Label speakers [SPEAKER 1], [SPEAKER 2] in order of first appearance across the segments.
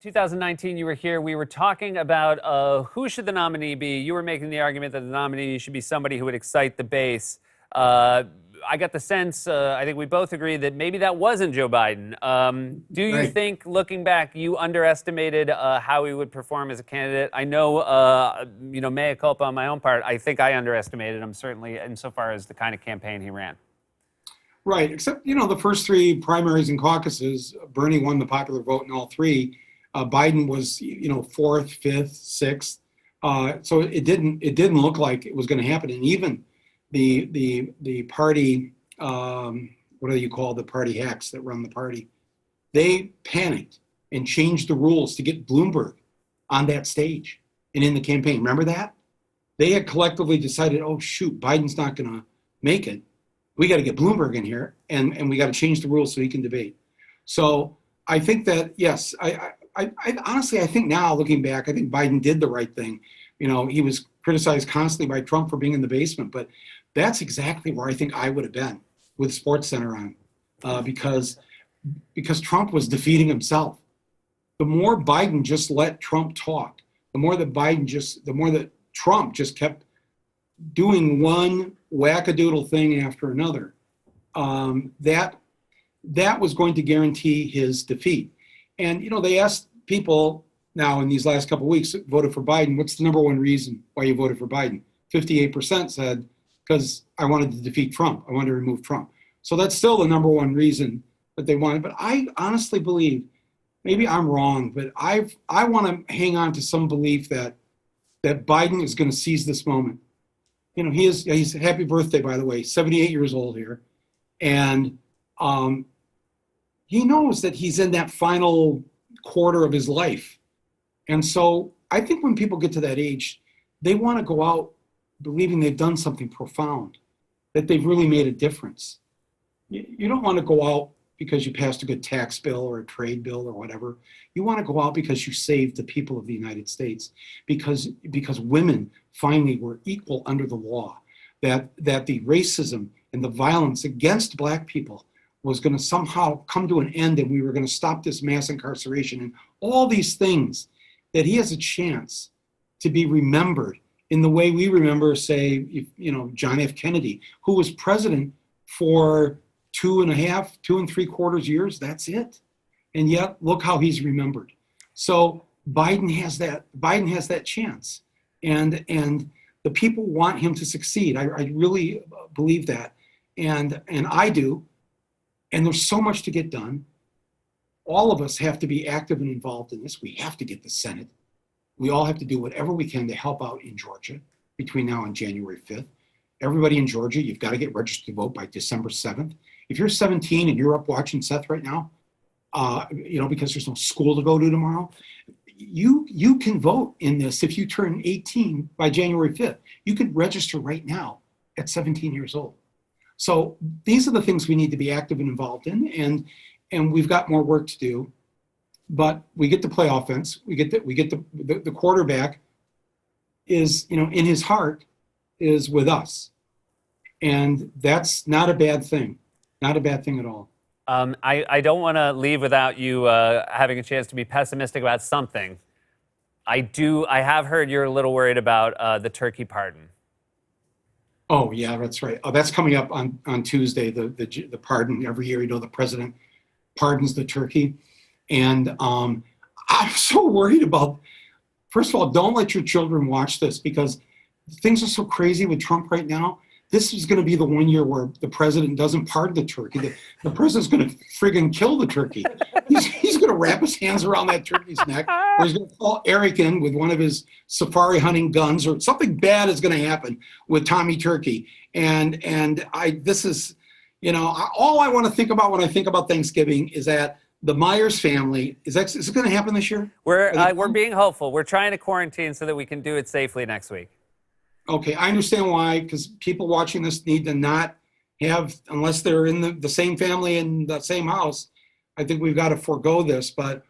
[SPEAKER 1] 2019, you were here. We were talking about who should the nominee be. You were making the argument that the nominee should be somebody who would excite the base. I got the sense, I think we both agree that maybe that wasn't Joe Biden. Do you
[SPEAKER 2] Right.
[SPEAKER 1] think, looking back, you underestimated how he would perform as a candidate? I know, mea culpa on my own part. I think I underestimated him, certainly insofar as the kind of campaign he ran.
[SPEAKER 2] Right. Except, the first three primaries and caucuses, Bernie won the popular vote in all three. Biden was, fourth, fifth, sixth. So it didn't look like it was going to happen. And even the party, what do you call the party hacks that run the party? They panicked and changed the rules to get Bloomberg on that stage and in the campaign. Remember that? They had collectively decided, oh, shoot, Biden's not going to make it. We got to get Bloomberg in here, and we got to change the rules so he can debate. So I think that, yes, I honestly, I think now, looking back, I think Biden did the right thing. He was criticized constantly by Trump for being in the basement, but that's exactly where I think I would have been with SportsCenter on, because Trump was defeating himself. The more Biden just let Trump talk, the more that Trump just kept doing one wackadoodle thing after another, that was going to guarantee his defeat. And, they asked people now in these last couple of weeks voted for Biden, what's the number one reason why you voted for Biden? 58% said, because I wanted to defeat Trump. I wanted to remove Trump. So that's still the number one reason that they wanted. But I honestly believe, maybe I'm wrong, but I want to hang on to some belief that Biden is going to seize this moment. He's happy birthday, by the way, 78 years old here. And he knows that he's in that final quarter of his life. And so I think when people get to that age, they want to go out believing they've done something profound, that they've really made a difference. You don't want to go out because you passed a good tax bill or a trade bill or whatever. You want to go out because you saved the people of the United States, because women finally were equal under the law, that the racism and the violence against Black people was going to somehow come to an end, and we were going to stop this mass incarceration and all these things, that he has a chance to be remembered in the way we remember, say, John F. Kennedy, who was president for 2 3/4 years. That's it. And yet, look how he's remembered. So Biden has that chance. And the people want him to succeed. I really believe that. And I do. And there's so much to get done. All of us have to be active and involved in this. We have to get the Senate. We all have to do whatever we can to help out in Georgia between now and January 5th. Everybody in Georgia, you've got to get registered to vote by December 7th. If you're 17 and you're up watching Seth right now, because there's no school to go to tomorrow, you can vote in this. If you turn 18 by January 5th, you could register right now at 17 years old. So these are the things we need to be active and involved in, and we've got more work to do. But we get to play offense. We get the quarterback is, in his heart, is with us, and that's not a bad thing. Not a bad thing at all.
[SPEAKER 1] I don't want to leave without you having a chance to be pessimistic about something. I have heard you're a little worried about the turkey pardon.
[SPEAKER 2] Oh yeah, that's right. Oh, that's coming up on Tuesday. The pardon. Every year, the president pardons the turkey, and I'm so worried about. First of all, don't let your children watch this, because things are so crazy with Trump right now. This is going to be the one year where the president doesn't pardon the turkey. The president's going to friggin' kill the turkey. He's going to wrap his hands around that turkey's neck, or he's going to call Eric in with one of his safari hunting guns, or something bad is going to happen with Tommy Turkey. And this is, all I want to think about when I think about Thanksgiving is that the Myers family, is it going to happen this year?
[SPEAKER 1] We're being hopeful. We're trying to quarantine so that we can do it safely next week.
[SPEAKER 2] Okay, I understand why, because people watching this need to not have, unless they're in the same family in the same house, I think we've got to forego this. But,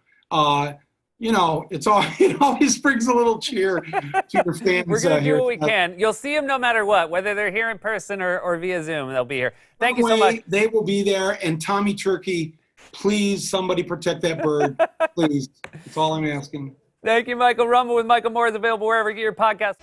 [SPEAKER 2] it's all, it always brings a little cheer to your fans.
[SPEAKER 1] We're going to do what we can. You'll see them no matter what, whether they're here in person or via Zoom, they'll be here. Thank you so much.
[SPEAKER 2] They will be there, and Tommy Turkey Please, somebody protect that bird. Please. That's all I'm asking.
[SPEAKER 1] Thank you, Michael. Rumble with Michael Moore is available wherever you get your podcast.